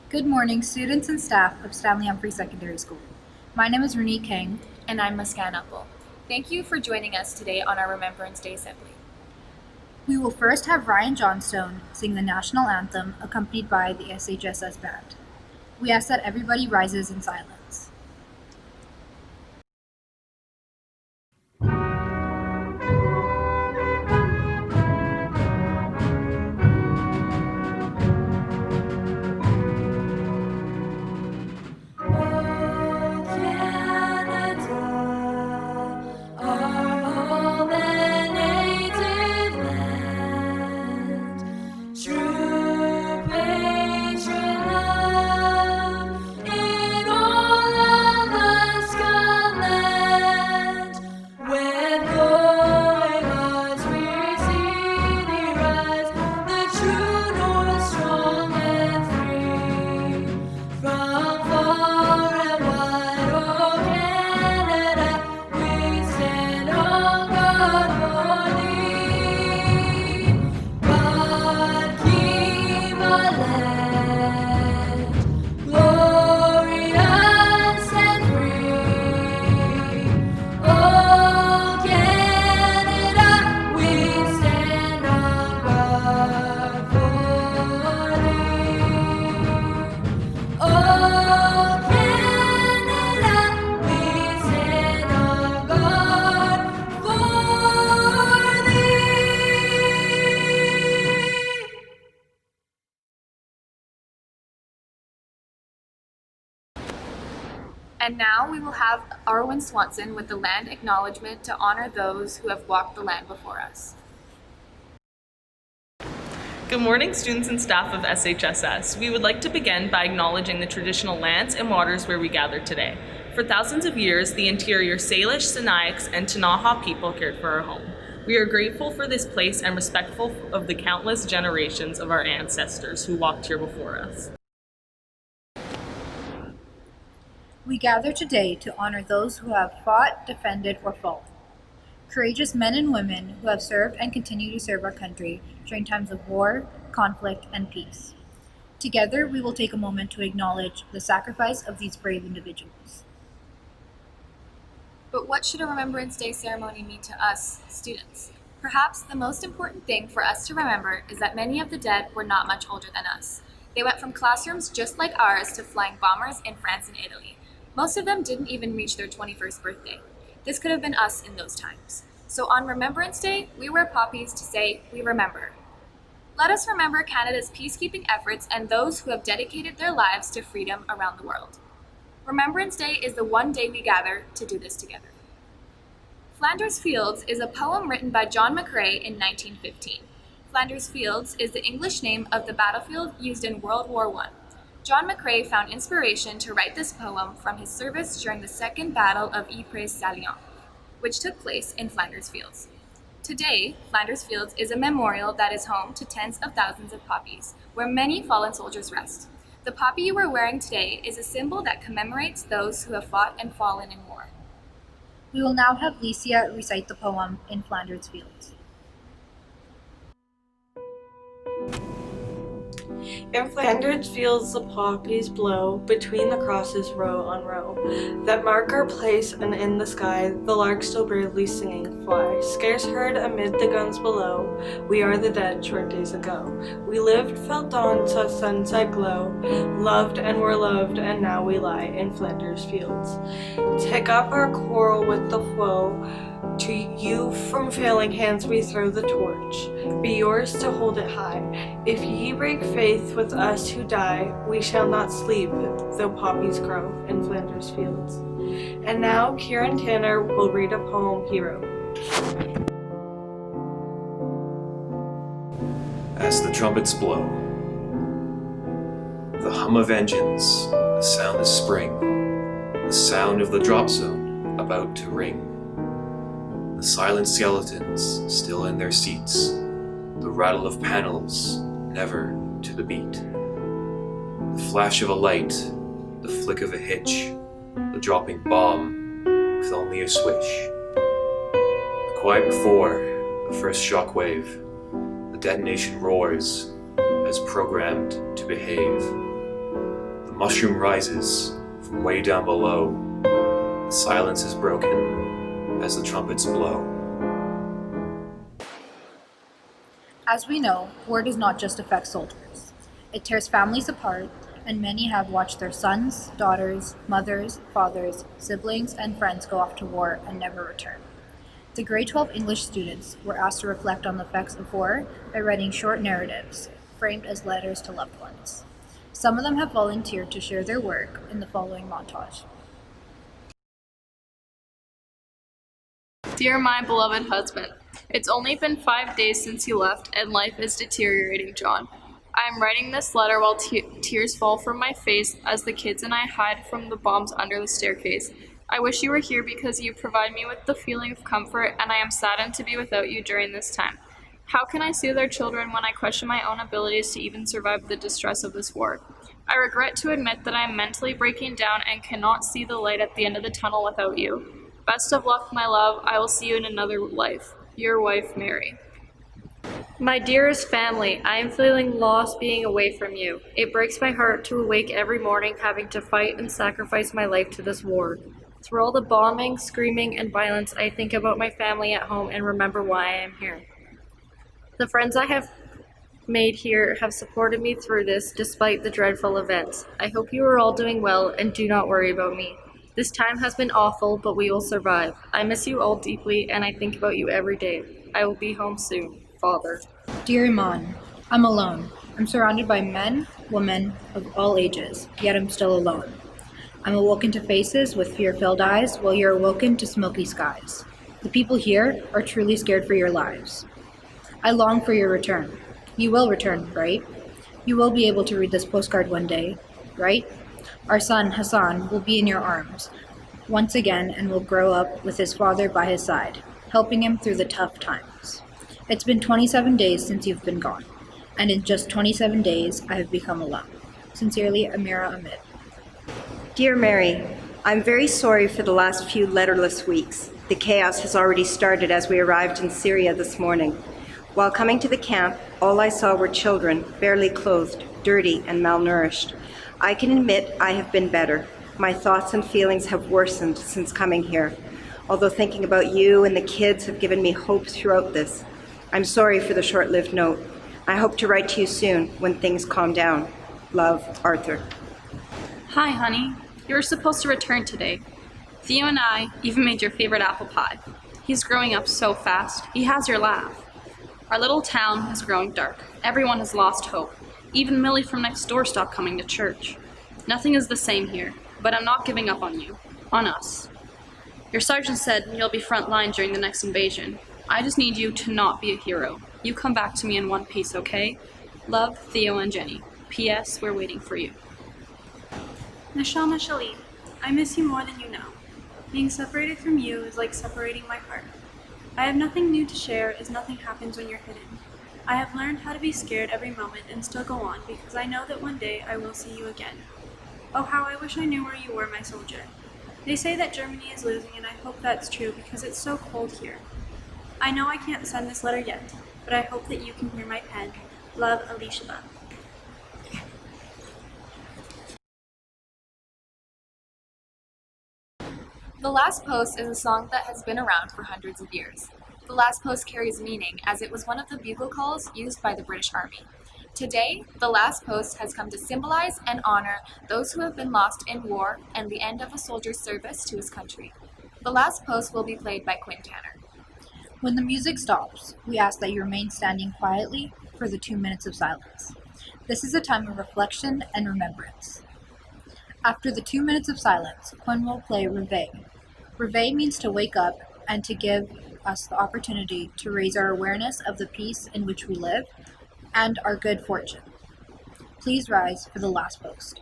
Good morning, students and staff of Stanley Humphrey Secondary School. My name is Renee King. And I'm Muskan Apple. Thank you for joining us today on our Remembrance Day Assembly. We will first have Ryan Johnstone sing the national anthem accompanied by the SHSS band. We ask that everybody rises in silence. And now we will have Arwen Swanson with the land acknowledgement to honor those who have walked the land before us. Good morning, students and staff of SHSS. We would like to begin by acknowledging the traditional lands and waters where we gather today. For thousands of years, the interior Salish, Sinaiaks, and Ktunaxa people cared for our home. We are grateful for this place and respectful of the countless generations of our ancestors who walked here before us. We gather today to honor those who have fought, defended, or fallen. Courageous men and women who have served and continue to serve our country during times of war, conflict, and peace. Together, we will take a moment to acknowledge the sacrifice of these brave individuals. But what should a Remembrance Day ceremony mean to us, students? Perhaps the most important thing for us to remember is that many of the dead were not much older than us. They went from classrooms just like ours to flying bombers in France and Italy. Most of them didn't even reach their 21st birthday. This could have been us in those times. So on Remembrance Day, we wear poppies to say, we remember. Let us remember Canada's peacekeeping efforts and those who have dedicated their lives to freedom around the world. Remembrance Day is the one day we gather to do this together. Flanders Fields is a poem written by John McCrae in 1915. Flanders Fields is the English name of the battlefield used in World War I. John McCrae found inspiration to write this poem from his service during the Second Battle of Ypres Salient, which took place in Flanders Fields. Today, Flanders Fields is a memorial that is home to tens of thousands of poppies, where many fallen soldiers rest. The poppy you are wearing today is a symbol that commemorates those who have fought and fallen in war. We will now have Licia recite the poem in Flanders Fields. In Flanders fields the poppies blow, between the crosses row on row, that mark our place, and in the sky the larks still bravely singing fly. Scarce heard amid the guns below, we are the dead short days ago. We lived, felt dawn, saw sunset glow, loved and were loved, and now we lie in Flanders fields. Take up our quarrel with the foe, to you from failing hands we throw the torch. Be yours to hold it high. If ye break faith with us who die, we shall not sleep, though poppies grow in Flanders fields. And now Kieran Tanner will read a poem he wrote. As the trumpets blow, the hum of engines, the sound of spring, the sound of the drop zone about to ring. The silent skeletons still in their seats, the rattle of panels never to the beat. The flash of a light, the flick of a hitch, the dropping bomb with only a swish. The quiet before the first shockwave, the detonation roars as programmed to behave. mushroom rises from way down below. The silence is broken as the trumpets blow. As we know, war does not just affect soldiers. It tears families apart, and many have watched their sons, daughters, mothers, fathers, siblings, and friends go off to war and never return. The grade 12 English students were asked to reflect on the effects of war by writing short narratives, framed as letters to loved ones. Some of them have volunteered to share their work in the following montage. Dear my beloved husband, it's only been 5 days since you left, and life is deteriorating, John. I am writing this letter while tears fall from my face as the kids and I hide from the bombs under the staircase. I wish you were here because you provide me with the feeling of comfort, and I am saddened to be without you during this time. How can I soothe our children when I question my own abilities to even survive the distress of this war? I regret to admit that I am mentally breaking down and cannot see the light at the end of the tunnel without you. Best of luck, my love. I will see you in another life. Your wife, Mary. My dearest family, I am feeling lost being away from you. It breaks my heart to awake every morning having to fight and sacrifice my life to this war. Through all the bombing, screaming, and violence, I think about my family at home and remember why I am here. The friends I have made here have supported me through this despite the dreadful events. I hope you are all doing well and do not worry about me. This time has been awful, but we will survive. I miss you all deeply, and I think about you every day. I will be home soon. Father. Dear Iman, I'm alone. I'm surrounded by men, women of all ages, yet I'm still alone. I'm awoken to faces with fear-filled eyes, while you're awoken to smoky skies. The people here are truly scared for your lives. I long for your return. You will return, right? You will be able to read this postcard one day, right? Our son, Hassan, will be in your arms once again and will grow up with his father by his side, helping him through the tough times. It's been 27 days since you've been gone, and in just 27 days I have become alone. Sincerely, Amira Amit. Dear Mary, I'm very sorry for the last few letterless weeks. The chaos has already started as we arrived in Syria this morning. While coming to the camp, all I saw were children, barely clothed, dirty, and malnourished. I can admit I have been better. My thoughts and feelings have worsened since coming here, although thinking about you and the kids have given me hope throughout this. I'm sorry for the short-lived note. I hope to write to you soon when things calm down. Love, Arthur. Hi, honey. You were supposed to return today. Theo and I even made your favorite apple pie. He's growing up so fast. He has your laugh. Our little town is growing dark. Everyone has lost hope. Even Millie from next door stopped coming to church. Nothing is the same here, but I'm not giving up on you. On us. Your sergeant said you'll be front line during the next invasion. I just need you to not be a hero. You come back to me in one piece, okay? Love, Theo and Jenny. P.S. We're waiting for you. Nashama Shalim, I miss you more than you know. Being separated from you is like separating my heart. I have nothing new to share as nothing happens when you're hidden. I have learned how to be scared every moment and still go on because I know that one day I will see you again. Oh, how I wish I knew where you were, my soldier. They say that Germany is losing, and I hope that's true because it's so cold here. I know I can't send this letter yet, but I hope that you can hear my pen. Love, Alicia. The Last Post is a song that has been around for hundreds of years. The Last Post carries meaning as it was one of the bugle calls used by the British Army. Today, the Last Post has come to symbolize and honor those who have been lost in war and the end of a soldier's service to his country. The Last Post will be played by Quinn Tanner. When the music stops, we ask that you remain standing quietly for the 2 minutes of silence. This is a time of reflection and remembrance. After the 2 minutes of silence, Quinn will play Reveille. Reveille means to wake up and to give us the opportunity to raise our awareness of the peace in which we live and our good fortune. Please rise for the Last Post.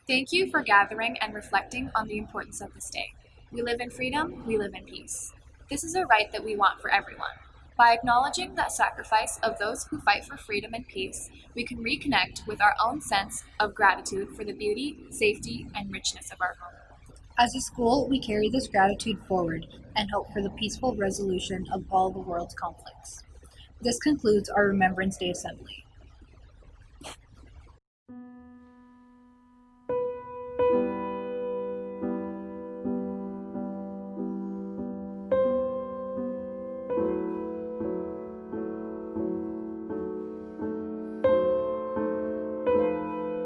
Thank you for gathering and reflecting on the importance of this day. We live in freedom, we live in peace. This is a right that we want for everyone. By acknowledging that sacrifice of those who fight for freedom and peace, we can reconnect with our own sense of gratitude for the beauty, safety, and richness of our home. As a school, we carry this gratitude forward and hope for the peaceful resolution of all the world's conflicts. This concludes our Remembrance Day Assembly.